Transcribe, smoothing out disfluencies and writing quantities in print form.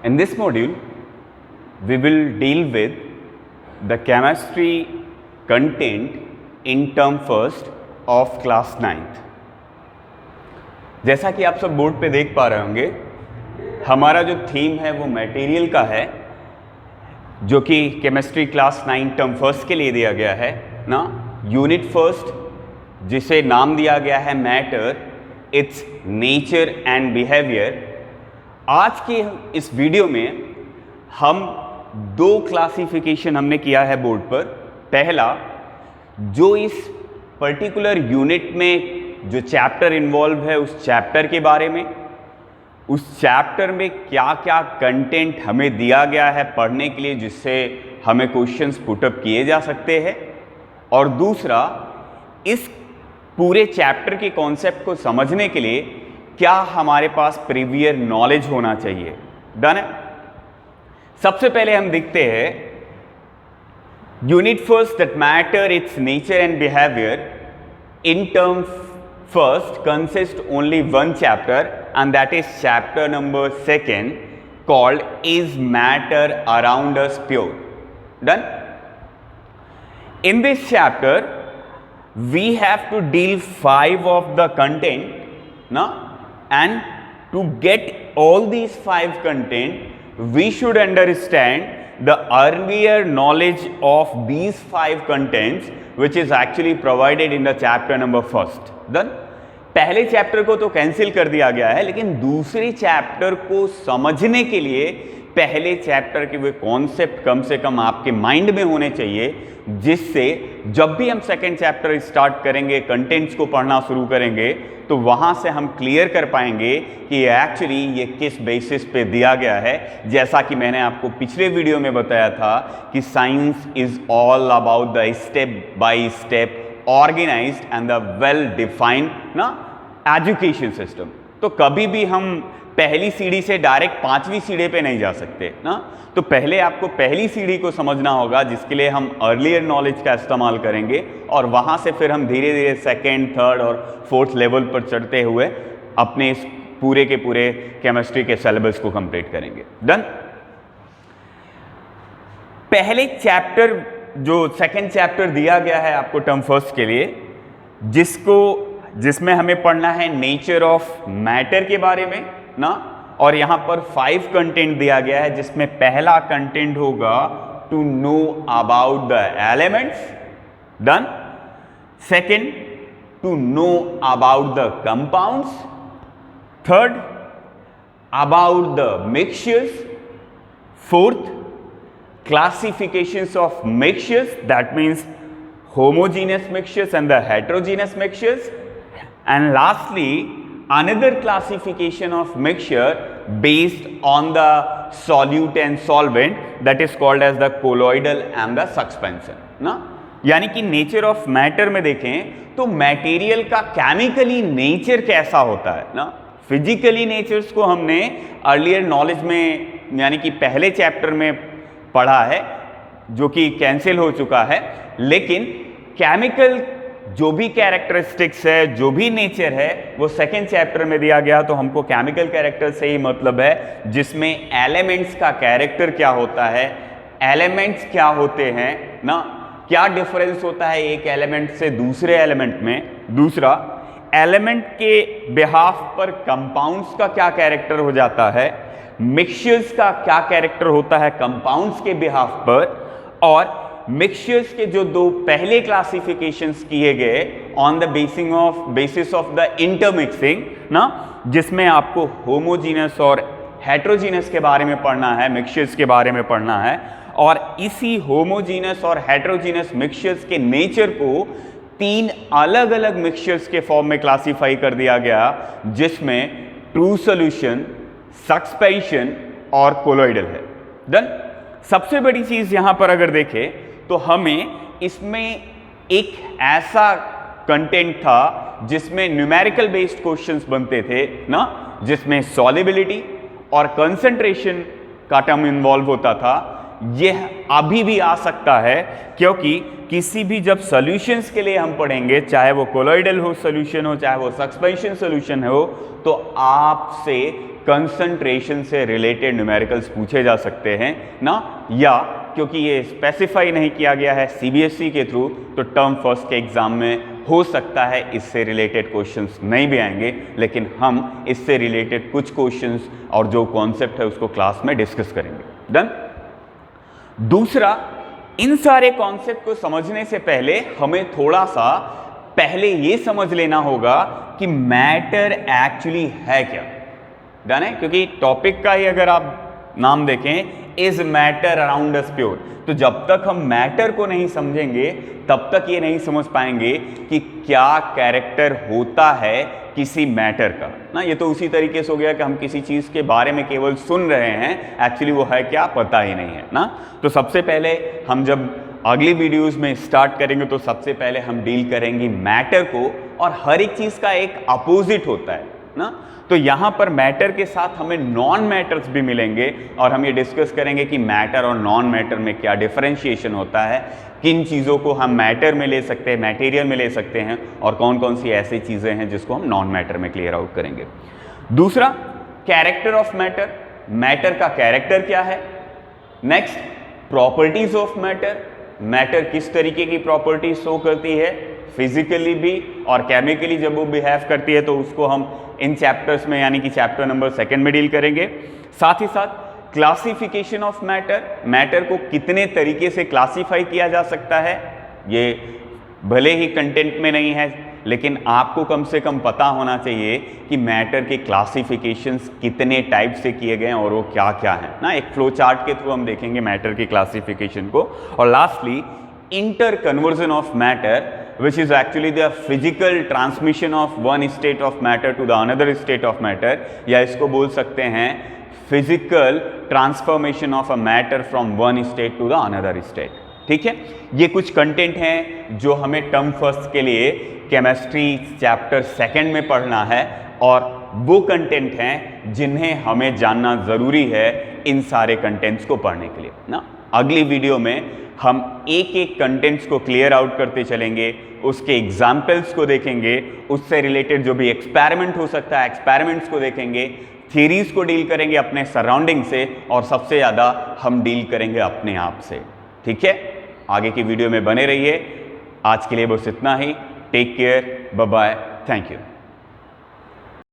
In this module, we will deal with the chemistry content in term first of class 9th. जैसा कि आप सब board पे देख पा रहे होंगे, हमारा जो थीम है वो मटेरियल का है, जो कि केमिस्ट्री क्लास 9 टर्म फर्स्ट के लिए दिया गया है ना। यूनिट फर्स्ट जिसे नाम दिया गया है matter, it's nature and behaviour. आज के इस वीडियो में हम दो क्लासिफिकेशन हमने किया है बोर्ड पर। पहला, जो इस पर्टिकुलर यूनिट में जो चैप्टर इन्वॉल्व है उस चैप्टर के बारे में, उस चैप्टर में क्या क्या कंटेंट हमें दिया गया है पढ़ने के लिए जिससे हमें क्वेश्चंस पुटअप किए जा सकते हैं। और दूसरा, इस पूरे चैप्टर के कॉन्सेप्ट को समझने के लिए क्या हमारे पास प्रीवियर नॉलेज होना चाहिए। डन है। सबसे पहले हम देखते हैं unit first, that matter, it's nature and behaviour in term first consists only one chapter, and that is chapter number 2 called Is Matter Around Us Pure? Done? In this chapter we have to deal 5 of the content now, and to get all these 5 content we should understand the earlier knowledge of these 5 contents which is actually provided in the chapter number first. Done? पहले chapter को तो cancel कर दिया गया है, लेकिन दूसरे chapter को समझने के लिए पहले चैप्टर के वे कॉन्सेप्ट कम से कम आपके माइंड में होने चाहिए, जिससे जब भी हम सेकेंड चैप्टर स्टार्ट करेंगे, कंटेंट्स को पढ़ना शुरू करेंगे, तो वहां से हम क्लियर कर पाएंगे कि एक्चुअली ये किस बेसिस पे दिया गया है। जैसा कि मैंने आपको पिछले वीडियो में बताया था कि science is all about the step by step organised and the well defined ना एजुकेशन सिस्टम। तो कभी भी हम पहली सीढ़ी से डायरेक्ट 5वीं सीढ़ी पे नहीं जा सकते ना। तो पहले आपको पहली सीढ़ी को समझना होगा, जिसके लिए हम अर्लियर नॉलेज का इस्तेमाल करेंगे, और वहां से फिर हम धीरे धीरे सेकेंड, थर्ड और फोर्थ लेवल पर चढ़ते हुए अपने इस पूरे के पूरे केमिस्ट्री के सिलेबस को कंप्लीट करेंगे। डन? पहले चैप्टर, जो सेकेंड चैप्टर दिया गया है आपको टर्म फर्स्ट के लिए, जिसमें हमें पढ़ना है नेचर ऑफ मैटर के बारे में ना। और यहां पर 5 कंटेंट दिया गया है, जिसमें पहला कंटेंट होगा to know about the elements. Done? Second, to know about the compounds. Third, about the mixtures. Fourth, classifications of mixtures, that means homogeneous mixtures and the heterogeneous mixtures. And lastly, another classification of mixture based on the solute and solvent, that is called as the colloidal and the suspension ना। यानी कि nature of matter में देखें तो material का chemically nature कैसा होता है ना। फिजिकली नेचर्स को हमने अर्लियर नॉलेज में यानी कि पहले चैप्टर में पढ़ा है, जो कि कैंसिल हो चुका है, लेकिन केमिकल जो भी कैरेक्टरिस्टिक्स है, जो भी नेचर है, वो सेकेंड चैप्टर में दिया गया। तो हमको केमिकल कैरेक्टर से ही मतलब है, जिसमें एलिमेंट्स का कैरेक्टर क्या होता है, एलिमेंट्स क्या होते हैं ना, क्या डिफरेंस होता है एक एलिमेंट से दूसरे एलिमेंट में। दूसरा, एलिमेंट के बिहाफ पर कंपाउंड्स का क्या कैरेक्टर हो जाता है, मिक्सचर्स का क्या कैरेक्टर होता है कंपाउंड्स के बिहाफ पर, और मिक्सचर्स के जो दो पहले क्लासिफिकेशंस किए गए on the basis of the intermixing ना, जिसमें आपको होमोजीनस और हेट्रोजीनस के बारे में पढ़ना है, मिक्सचर्स के बारे में पढ़ना है। और इसी होमोजीनस और हेट्रोजीनस मिक्सचर्स के नेचर को 3 अलग अलग मिक्सचर्स के फॉर्म में क्लासिफाई कर दिया गया, जिसमें ट्रू सॉल्यूशन, सस्पेंशन और कोलोइडल है। डन? सबसे बड़ी चीज यहां पर अगर देखें तो हमें इसमें एक ऐसा कंटेंट था जिसमें न्यूमेरिकल बेस्ड क्वेश्चंस बनते थे ना, जिसमें सॉल्युबिलिटी और कंसंट्रेशन का टर्म इन्वॉल्व होता था। यह अभी भी आ सकता है, क्योंकि किसी भी जब सॉल्यूशंस के लिए हम पढ़ेंगे, चाहे वो कोलोइडल हो सॉल्यूशन हो, चाहे वो सस्पेंशन सॉल्यूशन हो, तो आपसे कंसंट्रेशन से रिलेटेड न्यूमेरिकल्स पूछे जा सकते हैं ना, या क्योंकि ये स्पेसिफाई नहीं किया गया है सीबीएसई के थ्रू, तो टर्म फर्स्ट के एग्जाम में हो सकता है इससे रिलेटेड क्वेश्चंस नहीं भी आएंगे, लेकिन हम इससे रिलेटेड कुछ क्वेश्चंस और जो कॉन्सेप्ट है उसको क्लास में डिस्कस करेंगे। डन। दूसरा, इन सारे कॉन्सेप्ट को समझने से पहले हमें थोड़ा सा पहले ये समझ लेना होगा कि मैटर एक्चुअली है क्या। डन है, क्योंकि टॉपिक का ही अगर आप नाम देखें, is matter around us pure, तो जब तक हम मैटर को नहीं समझेंगे तब तक ये नहीं समझ पाएंगे कि क्या कैरेक्टर होता है किसी मैटर का ना। ये तो उसी तरीके से हो गया कि हम किसी चीज़ के बारे में केवल सुन रहे हैं, एक्चुअली वो है क्या पता ही नहीं है ना। तो सबसे पहले हम जब अगली वीडियोस में स्टार्ट करेंगे तो सबसे पहले हम डील करेंगे मैटर को, और हर एक चीज़ का एक अपोजिट होता है ना। तो यहाँ पर मैटर के साथ हमें नॉन मैटर्स भी मिलेंगे, और हम ये डिस्कस करेंगे कि मैटर और नॉन मैटर में क्या डिफरेंशिएशन होता है, किन चीज़ों को हम मैटर में ले सकते हैं, मटेरियल में ले सकते हैं, और कौन कौन सी ऐसी चीज़ें हैं जिसको हम नॉन मैटर में क्लियर आउट करेंगे। दूसरा, कैरेक्टर ऑफ मैटर, मैटर का कैरेक्टर क्या है। Next, properties of matter, matter किस तरीके की प्रॉपर्टी शो करती है, फिजिकली भी और केमिकली जब वो बिहेव करती है, तो उसको हम इन चैप्टर्स में यानी कि चैप्टर नंबर 2 में डील करेंगे। साथ ही साथ क्लासिफिकेशन ऑफ मैटर, मैटर को कितने तरीके से क्लासिफाई किया जा सकता है। ये भले ही कंटेंट में नहीं है, लेकिन आपको कम से कम पता होना चाहिए कि मैटर के क्लासिफिकेशंस कितने टाइप से किए गए हैं और वो क्या क्या हैं ना। एक फ्लो चार्ट के थ्रू हम देखेंगे मैटर की क्लासिफिकेशन को। और lastly, inter conversion of matter, which is actually the physical transmission of one state of matter to the another state of matter, या इसको बोल सकते हैं physical transformation of a matter from one state to the another state। ठीक है, ये कुछ content हैं जो हमें टर्म फर्स्ट के लिए केमिस्ट्री चैप्टर 2 में पढ़ना है, और वो कंटेंट हैं जिन्हें हमें जानना ज़रूरी है इन सारे कंटेंट्स को पढ़ने के लिए ना। अगली वीडियो में हम एक एक कंटेंट्स को क्लियर आउट करते चलेंगे, उसके एग्जाम्पल्स को देखेंगे, उससे रिलेटेड जो भी एक्सपेरिमेंट हो सकता है एक्सपेरिमेंट्स को देखेंगे, थ्योरीज को डील करेंगे अपने सराउंडिंग से, और सबसे ज़्यादा हम डील करेंगे अपने आप से। ठीक है, आगे की वीडियो में बने रहिए। आज के लिए बस इतना ही। Take care, bye bye, thank you.